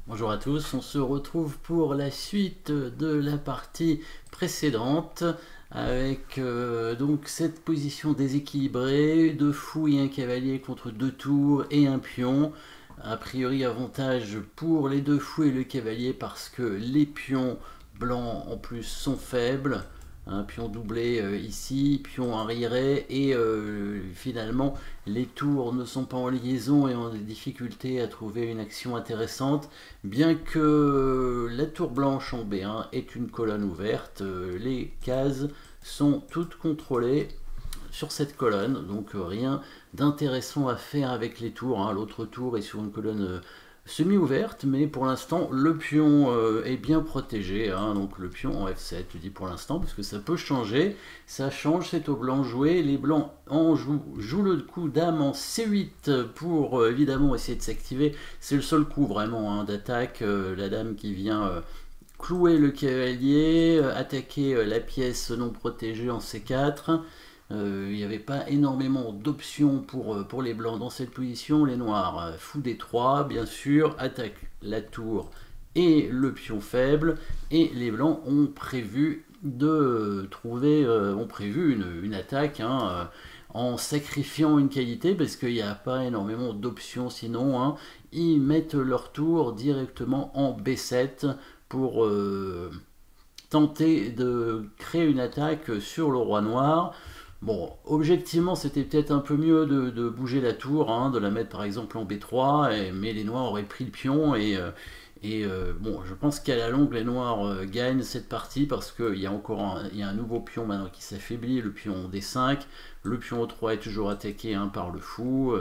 Bonjour à tous, on se retrouve pour la suite de la partie précédente avec donc cette position déséquilibrée, deux fous et un cavalier contre deux tours et un pion. A priori avantage pour les deux fous et le cavalier parce que les pions blancs en plus sont faibles. Un pion doublé ici, pion arriéré et finalement les tours ne sont pas en liaison et ont des difficultés à trouver une action intéressante. Bien que la tour blanche en B1 est une colonne ouverte, les cases sont toutes contrôlées sur cette colonne, donc rien d'intéressant à faire avec les tours, hein. L'autre tour est sur une colonne semi-ouverte, mais pour l'instant le pion est bien protégé, hein. Donc le pion en F7, je dis pour l'instant, parce que ça peut changer, ça change, c'est au blanc joué, les blancs en jouent le coup dame en C8 pour évidemment essayer de s'activer, c'est le seul coup vraiment, hein, d'attaque, la dame qui vient clouer le cavalier, attaquer la pièce non protégée en C4. Il n'y avait pas énormément d'options pour les blancs dans cette position. Les noirs, fou D3, bien sûr, attaquent la tour et le pion faible. Et les blancs ont prévu de trouver, ont prévu une attaque, hein, en sacrifiant une qualité, parce qu'il n'y a pas énormément d'options sinon, hein. Ils mettent leur tour directement en B7 pour tenter de créer une attaque sur le roi noir. Bon, objectivement, c'était peut-être un peu mieux de bouger la tour, hein, de la mettre par exemple en B3, mais les noirs auraient pris le pion bon, je pense qu'à la longue, les noirs gagnent cette partie parce qu'il y a encore un nouveau pion maintenant qui s'affaiblit, le pion D5, le pion O3 est toujours attaqué, hein, par le fou.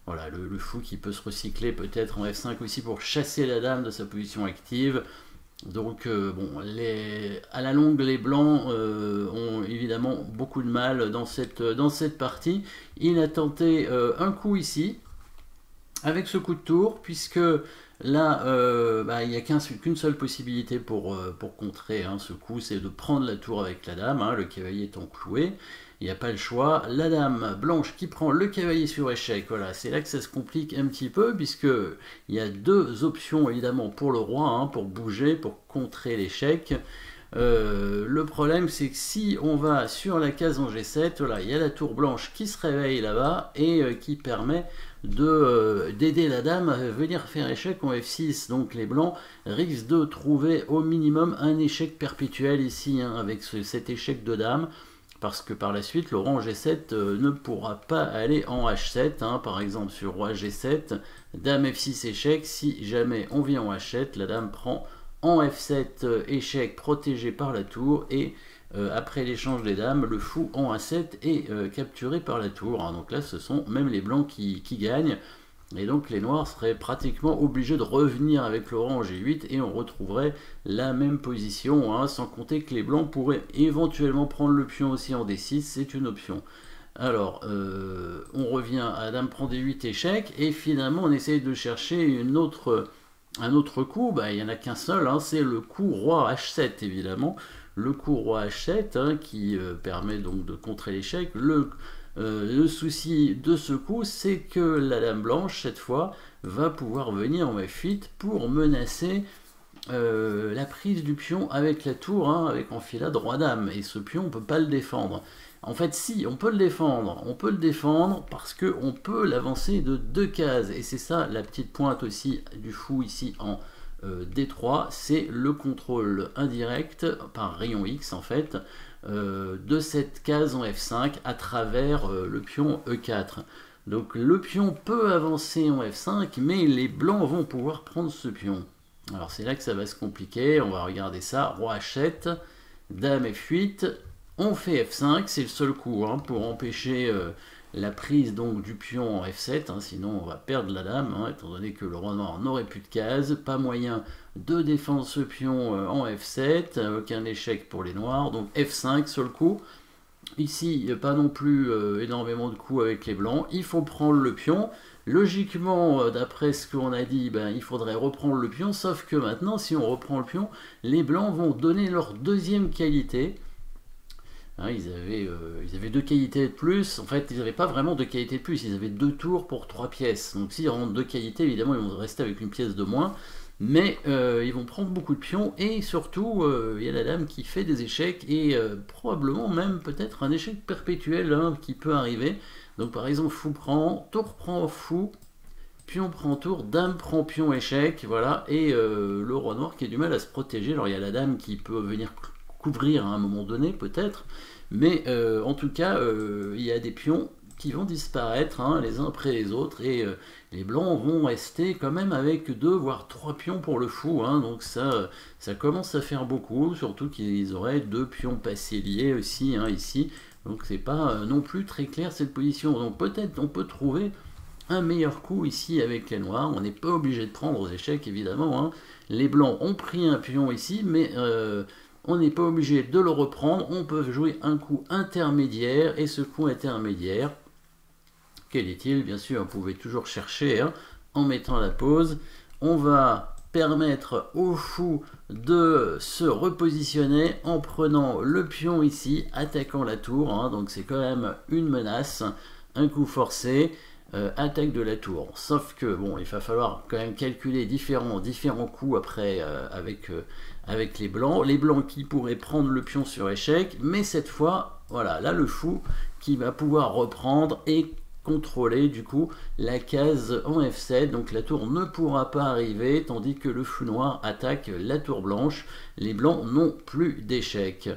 Voilà, le fou qui peut se recycler peut-être en F5 aussi pour chasser la dame de sa position active. Donc bon, à la longue, les blancs ont évidemment beaucoup de mal dans cette partie. Il a tenté un coup ici, avec ce coup de tour, puisque là, il n'y a qu'une seule possibilité pour contrer, hein, ce coup, c'est de prendre la tour avec la dame, hein, le cavalier étant cloué. Il n'y a pas le choix. La dame blanche qui prend le cavalier sur échec, voilà, c'est là que ça se complique un petit peu, puisque il y a deux options évidemment pour le roi, hein, pour bouger, pour contrer l'échec. Le problème, c'est que si on va sur la case en G7, voilà, il y a la tour blanche qui se réveille là-bas et qui permet d'aider la dame à venir faire échec en F6. Donc les blancs risquent de trouver au minimum un échec perpétuel ici, hein, avec cet échec de dame. Parce que par la suite, le roi en G7 ne pourra pas aller en H7, hein, par exemple sur roi G7, dame F6 échec, si jamais on vient en H7, la dame prend en F7 échec protégé par la tour, et après l'échange des dames, le fou en A7 est capturé par la tour, hein. Donc là, ce sont même les blancs qui gagnent. Et donc les noirs seraient pratiquement obligés de revenir avec le roi en G8 et on retrouverait la même position, hein, sans compter que les blancs pourraient éventuellement prendre le pion aussi en D6, c'est une option. Alors, on revient à dame prend D8 échec, et finalement on essaye de chercher un autre coup. Il n'y en a qu'un seul, hein, c'est le coup roi H7 évidemment. Le coup roi H7, hein, qui permet donc de contrer l'échec. Le souci de ce coup, c'est que la dame blanche, cette fois, va pouvoir venir en F8 pour menacer la prise du pion avec la tour, hein, avec enfilade roi-dame. Et ce pion, on ne peut pas le défendre. En fait, si, on peut le défendre. On peut le défendre parce qu'on peut l'avancer de 2 cases. Et c'est ça la petite pointe aussi du fou ici en D3. C'est le contrôle indirect par rayon X, en fait, de cette case en F5 à travers le pion E4. Donc le pion peut avancer en F5, mais les blancs vont pouvoir prendre ce pion. Alors c'est là que ça va se compliquer, on va regarder ça. Roi H7, dame F8, on fait F5, c'est le seul coup, hein, pour empêcher la prise donc du pion en F7, hein, sinon on va perdre la dame, hein, étant donné que le roi noir n'aurait plus de cases, pas moyen de défendre ce pion en F7, aucun échec pour les noirs, donc F5, seul coup. Ici, pas non plus énormément de coups avec les blancs, il faut prendre le pion. Logiquement, d'après ce qu'on a dit, il faudrait reprendre le pion, sauf que maintenant, si on reprend le pion, les blancs vont donner leur deuxième qualité. Hein, ils avaient deux qualités de plus. En fait, ils n'avaient pas vraiment deux qualités de plus. Ils avaient deux tours pour trois pièces. Donc s'ils rentrent deux qualités, évidemment, ils vont rester avec une pièce de moins. mais ils vont prendre beaucoup de pions, et surtout il y a la dame qui fait des échecs, et probablement même peut-être un échec perpétuel hein, qui peut arriver. Donc par exemple fou prend, tour prend fou, pion prend tour, dame prend pion échec, voilà, et le roi noir qui a du mal à se protéger. Alors il y a la dame qui peut venir couvrir à un moment donné peut-être, mais en tout cas il y a des pions qui vont disparaître hein, les uns après les autres, et les blancs vont rester quand même avec 2 voire 3 pions pour le fou, hein, donc ça commence à faire beaucoup, surtout qu'ils auraient 2 pions passés liés aussi hein, ici, donc c'est pas non plus très clair cette position. Donc peut-être on peut trouver un meilleur coup ici avec les noirs. On n'est pas obligé de prendre aux échecs évidemment hein. Les blancs ont pris un pion ici, mais on n'est pas obligé de le reprendre. On peut jouer un coup intermédiaire, et ce coup intermédiaire, quel est-il? Bien sûr, vous pouvez toujours chercher hein, en mettant la pause. On va permettre au fou de se repositionner en prenant le pion ici, attaquant la tour, hein, donc c'est quand même une menace, un coup forcé, attaque de la tour. Sauf que bon, il va falloir quand même calculer différents coups après avec les blancs qui pourraient prendre le pion sur échec, mais cette fois, voilà, là le fou qui va pouvoir reprendre et contrôler du coup la case en F7, donc la tour ne pourra pas arriver, tandis que le fou noir attaque la tour blanche. Les blancs n'ont plus d'échec.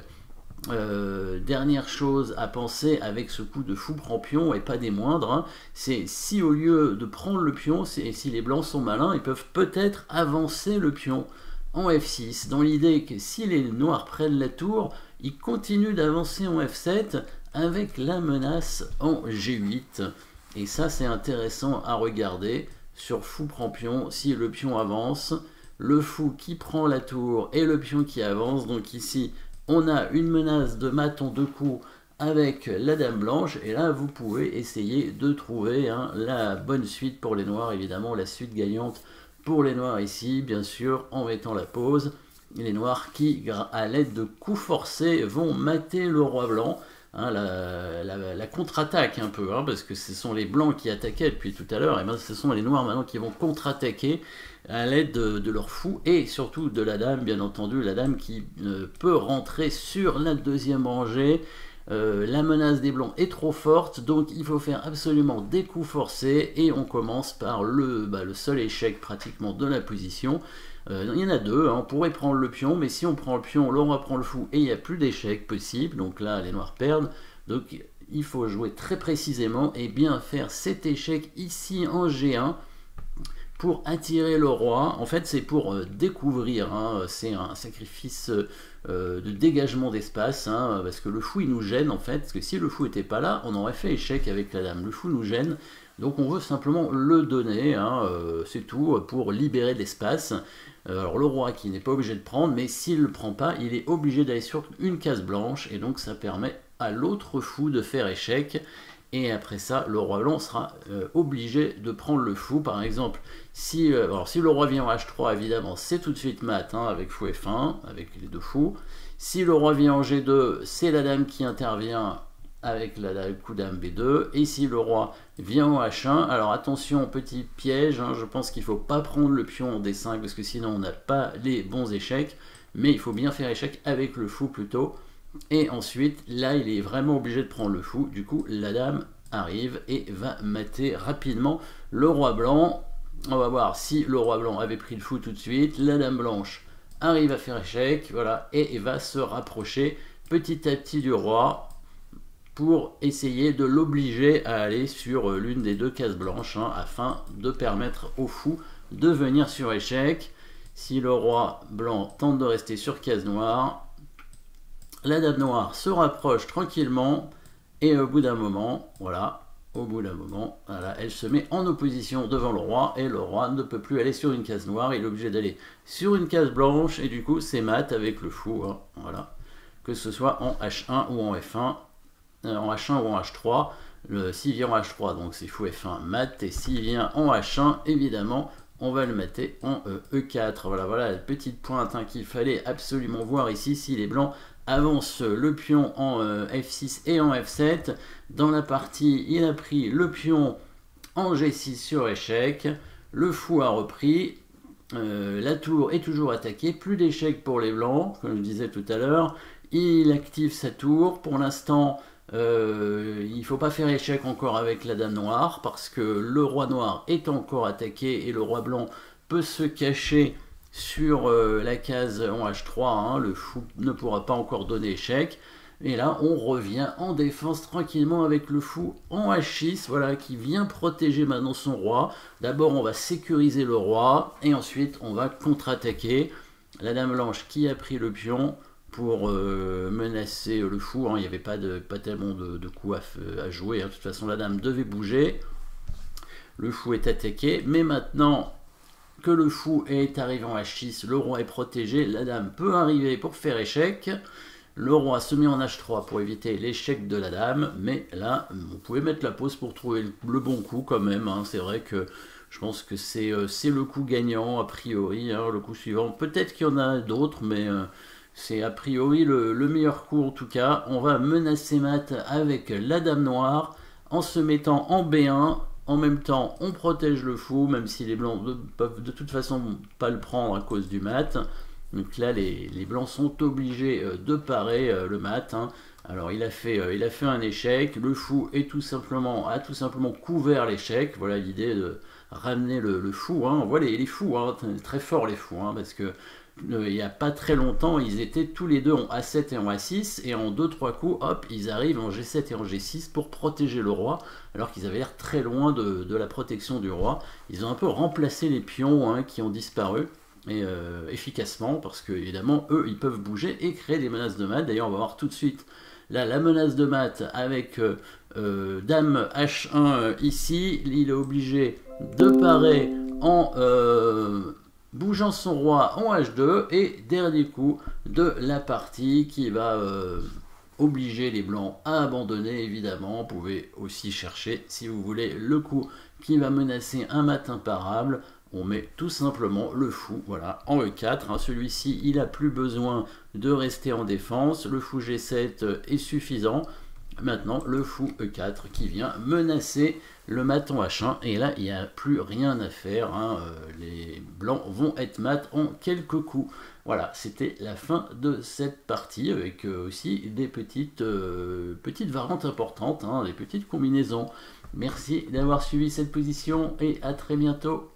Dernière chose à penser avec ce coup de fou prend pion, et pas des moindres, hein, c'est si au lieu de prendre le pion, si les blancs sont malins, ils peuvent peut-être avancer le pion en F6, dans l'idée que si les noirs prennent la tour, ils continuent d'avancer en F7 avec la menace en G8. Et ça c'est intéressant à regarder. Sur fou prend pion, si le pion avance, le fou qui prend la tour et le pion qui avance, donc ici on a une menace de mat en 2 coups avec la dame blanche, et là vous pouvez essayer de trouver hein, la bonne suite pour les noirs, évidemment la suite gagnante pour les noirs ici, bien sûr en mettant la pause. Les noirs qui, à l'aide de coups forcés, vont mater le roi blanc. Hein, la contre-attaque un peu, hein, parce que ce sont les blancs qui attaquaient depuis tout à l'heure, et bien ce sont les noirs maintenant qui vont contre-attaquer à l'aide de leur fou, et surtout de la dame, bien entendu, la dame qui peut rentrer sur la deuxième rangée. La menace des blancs est trop forte, donc il faut faire absolument des coups forcés, et on commence par le seul échec pratiquement de la position. Il y en a 2, hein, on pourrait prendre le pion, mais si on prend le pion, le roi prend le fou, et il n'y a plus d'échec possible, donc là les noirs perdent. Donc il faut jouer très précisément et bien faire cet échec ici en G1 pour attirer le roi. En fait c'est pour découvrir, hein, c'est un sacrifice de dégagement d'espace, hein, parce que le fou il nous gêne en fait, parce que si le fou n'était pas là, on aurait fait échec avec la dame. Le fou nous gêne, donc on veut simplement le donner, hein, c'est tout, pour libérer de l'espace. Alors le roi qui n'est pas obligé de prendre, mais s'il ne le prend pas, il est obligé d'aller sur une case blanche, et donc ça permet à l'autre fou de faire échec. Et après ça, le roi blanc sera obligé de prendre le fou. Par exemple, si le roi vient en H3, évidemment, c'est tout de suite mat, hein, avec fou F1, avec les 2 fous. Si le roi vient en G2, c'est la dame qui intervient avec le coup dame B2. Et si le roi vient en H1, alors attention, petit piège, hein, je pense qu'il ne faut pas prendre le pion en D5, parce que sinon on n'a pas les bons échecs. Mais il faut bien faire échec avec le fou plutôt. Et ensuite, là, il est vraiment obligé de prendre le fou. Du coup, la dame arrive et va mater rapidement le roi blanc. On va voir si le roi blanc avait pris le fou tout de suite. La dame blanche arrive à faire échec, voilà, et va se rapprocher petit à petit du roi pour essayer de l'obliger à aller sur l'une des 2 cases blanches, hein, afin de permettre au fou de venir sur échec. Si le roi blanc tente de rester sur case noire, la dame noire se rapproche tranquillement, et au bout d'un moment, voilà, elle se met en opposition devant le roi, et le roi ne peut plus aller sur une case noire, il est obligé d'aller sur une case blanche, et du coup c'est mat avec le fou, hein, voilà, que ce soit en H1 ou en F1, en H1 ou en H3, s'il vient en H3, donc c'est fou F1 mat, et s'il vient en H1, évidemment, on va le mater en E4. Voilà la petite pointe, hein, qu'il fallait absolument voir ici, si les blancs avance le pion en F6 et en F7. Dans la partie, il a pris le pion en G6 sur échec. Le fou a repris. La tour est toujours attaquée, plus d'échecs pour les blancs, comme je disais tout à l'heure. Il active sa tour. Pour l'instant, il ne faut pas faire échec encore avec la dame noire, parce que le roi noir est encore attaqué et le roi blanc peut se cacher sur la case en H3. Hein. Le fou ne pourra pas encore donner échec. Et là, on revient en défense tranquillement avec le fou en H6, voilà, qui vient protéger maintenant son roi. D'abord, on va sécuriser le roi, et ensuite, on va contre-attaquer. La dame blanche qui a pris le pion pour menacer le fou. Hein. Il n'y avait pas tellement de coups à jouer. Hein. De toute façon, la dame devait bouger. Le fou est attaqué, mais maintenant que le fou est arrivé en H6, le roi est protégé, la dame peut arriver pour faire échec. Le roi se met en H3 pour éviter l'échec de la dame, mais là, vous pouvez mettre la pause pour trouver le bon coup quand même. Hein. C'est vrai que je pense que c'est le coup gagnant, a priori, hein, le coup suivant. Peut-être qu'il y en a d'autres, mais c'est a priori le meilleur coup en tout cas. On va menacer mat avec la dame noire en se mettant en B1. En même temps, on protège le fou, même si les blancs ne peuvent de toute façon pas le prendre à cause du mat. Donc là, les blancs sont obligés de parer le mat. Hein. Alors il a fait un échec. Le fou a tout simplement couvert l'échec. Voilà l'idée de ramener le fou. Hein. On voit les fous, hein, très forts les fous, hein, parce que il n'y a pas très longtemps, ils étaient tous les deux en A7 et en A6, et en 2-3 coups, hop, ils arrivent en G7 et en G6 pour protéger le roi, alors qu'ils avaient l'air très loin de la protection du roi. Ils ont un peu remplacé les pions hein, qui ont disparu. Et efficacement, parce que évidemment eux ils peuvent bouger et créer des menaces de mat. D'ailleurs on va voir tout de suite là la menace de mat avec dame H1 ici. Il est obligé de parer en bougeant son roi en H2, et dernier coup de la partie qui va obliger les blancs à abandonner. Évidemment vous pouvez aussi chercher si vous voulez le coup qui va menacer un mat imparable. On met tout simplement le fou, voilà, en E4. Hein. Celui-ci, il n'a plus besoin de rester en défense. Le fou G7 est suffisant. Maintenant, le fou E4 qui vient menacer le mat en H1. Et là, il n'y a plus rien à faire. Hein. Les blancs vont être mat en quelques coups. Voilà, c'était la fin de cette partie, avec aussi des petites variantes importantes, hein, des petites combinaisons. Merci d'avoir suivi cette position et à très bientôt.